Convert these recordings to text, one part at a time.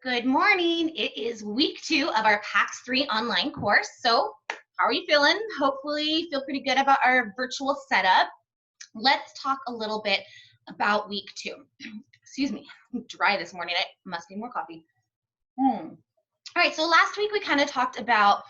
Good morning. It is week 2 of our PACS3 online course. So how are you feeling? Hopefully you feel pretty good about our virtual setup. Let's talk a little bit about week 2. Excuse me, I'm dry this morning. I must need more coffee. All right, so last week we kind of talked about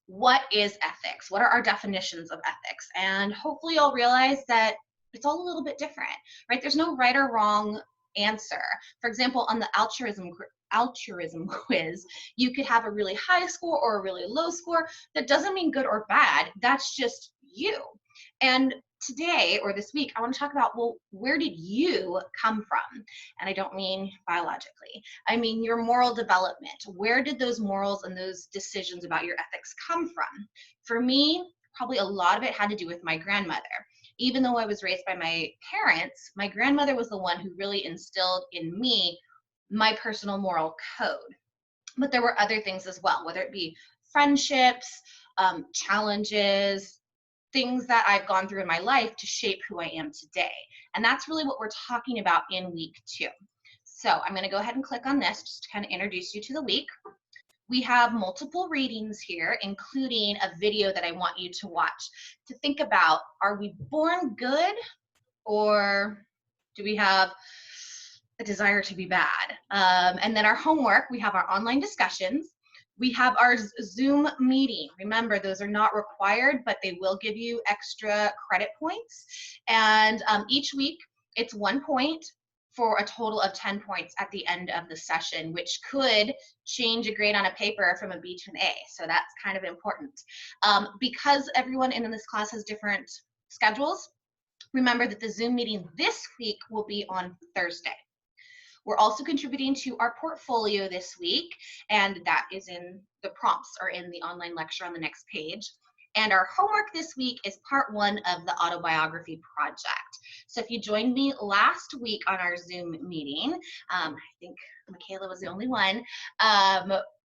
what is ethics? What are our definitions of ethics? And hopefully you'll realize that it's all a little bit different, right? There's no right or wrong answer. For example, on the altruism quiz, you could have a really high score or a really low score. That doesn't mean good or bad. That's just you. And today or this week, I want to talk about, well, where did you come from? And I don't mean biologically. I mean your moral development. Where did those morals and those decisions about your ethics come from? For me, probably a lot of it had to do with my grandmother. Even though I was raised by my parents, my grandmother was the one who really instilled in me my personal moral code. But there were other things as well, whether it be friendships, challenges, things that I've gone through in my life to shape who I am today. And that's really what we're talking about in week 2. So I'm going to go ahead and click on this just to kind of introduce you to the week. We have multiple readings here, including a video that I want you to watch to think about, are we born good or do we have a desire to be bad? And then our homework, we have our online discussions. We have our Zoom meeting. Remember, those are not required, but they will give you extra credit points. And each week, it's 1 point for a total of 10 points at the end of the session, which could change a grade on a paper from a B to an A. So that's kind of important. Because everyone in this class has different schedules, remember that the Zoom meeting this week will be on Thursday. We're also contributing to our portfolio this week, and that is in the prompts or in the online lecture on the next page. And our homework this week is part 1 of the autobiography project. So if you joined me last week on our Zoom meeting, I think Michaela was the only one,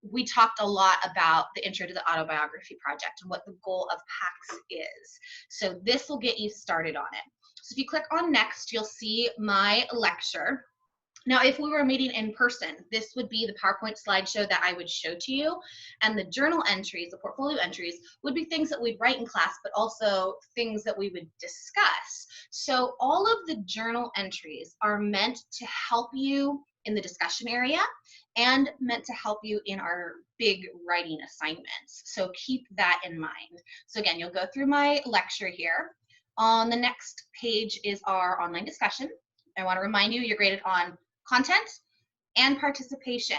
we talked a lot about the intro to the autobiography project and what the goal of PACS is. So this will get you started on it. So if you click on next, you'll see my lecture. Now, if we were meeting in person, this would be the PowerPoint slideshow that I would show to you. And the journal entries, the portfolio entries, would be things that we'd write in class, but also things that we would discuss. So all of the journal entries are meant to help you in the discussion area and meant to help you in our big writing assignments. So keep that in mind. So again, you'll go through my lecture here. On the next page is our online discussion. I want to remind you, you're graded on content and participation.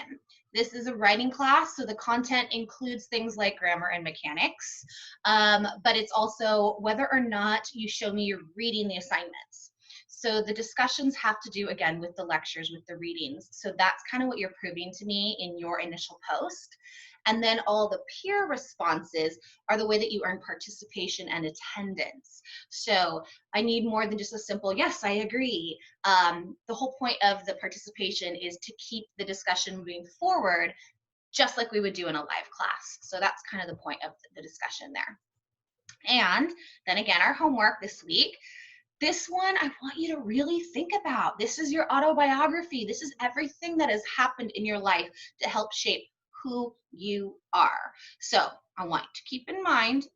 This is a writing class, so the content includes things like grammar and mechanics, but it's also whether or not you show me you're reading the assignments. So the discussions have to do, again, with the lectures, with the readings. So that's kind of what you're proving to me in your initial post. And then all the peer responses are the way that you earn participation and attendance. So I need more than just a simple, yes, I agree. The whole point of the participation is to keep the discussion moving forward, just like we would do in a live class. So that's kind of the point of the discussion there. And then again, our homework this week, this one I want you to really think about. This is your autobiography. This is everything that has happened in your life to help shape who you are. So I want you to keep in mind,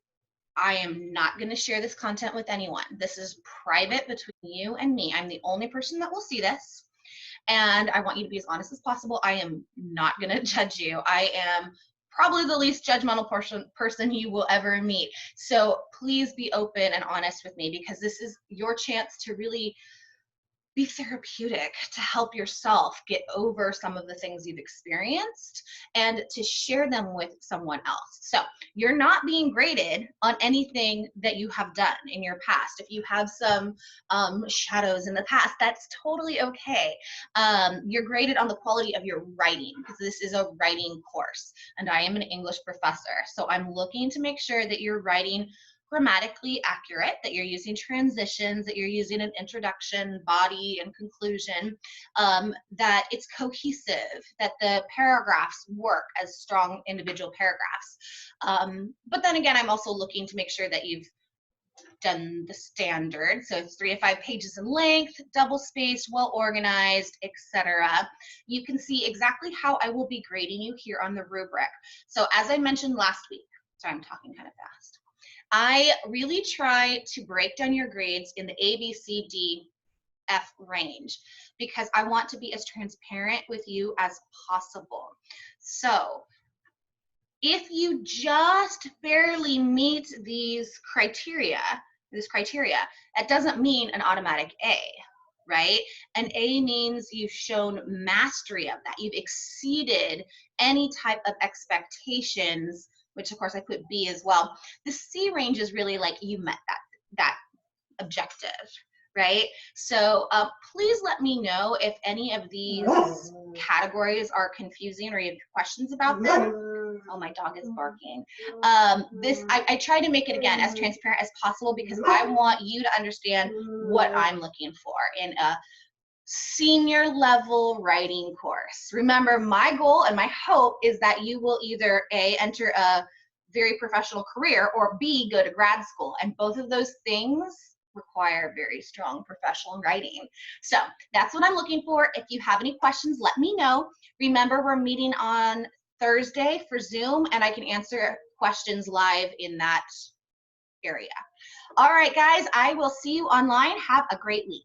I am not going to share this content with anyone. This is private between you and me. I'm the only person that will see this. And I want you to be as honest as possible. I am not going to judge you. I am probably the least judgmental person you will ever meet. So please be open and honest with me, because this is your chance to really be therapeutic, to help yourself get over some of the things you've experienced and to share them with someone else. So you're not being graded on anything that you have done in your past. If you have some shadows in the past, that's totally okay. You're graded on the quality of your writing, because this is a writing course and I am an English professor. So I'm looking to make sure that you're writing grammatically accurate, that you're using transitions, that you're using an introduction, body, and conclusion, that it's cohesive, that the paragraphs work as strong individual paragraphs. But then again, I'm also looking to make sure that you've done the standard. So it's 3 to 5 pages in length, double spaced, well organized, etc. You can see exactly how I will be grading you here on the rubric. So as I mentioned last week, sorry, I'm talking kind of fast. I really try to break down your grades in the A, B, C, D, F range because I want to be as transparent with you as possible. So if you just barely meet these criteria, it doesn't mean an automatic A, right? An A means you've shown mastery of that. You've exceeded any type of expectations, which of course I put B as well. The C range is really like you met that objective, right? So please let me know if any of these categories are confusing or you have questions about them. Oh, my dog is barking. I try to make it, again, as transparent as possible because I want you to understand what I'm looking for in a senior level writing course. Remember, my goal and my hope is that you will either A, enter a very professional career, or B, go to grad school. And both of those things require very strong professional writing. So that's what I'm looking for. If you have any questions, let me know. Remember, we're meeting on Thursday for Zoom, and I can answer questions live in that area. All right, guys, I will see you online. Have a great week.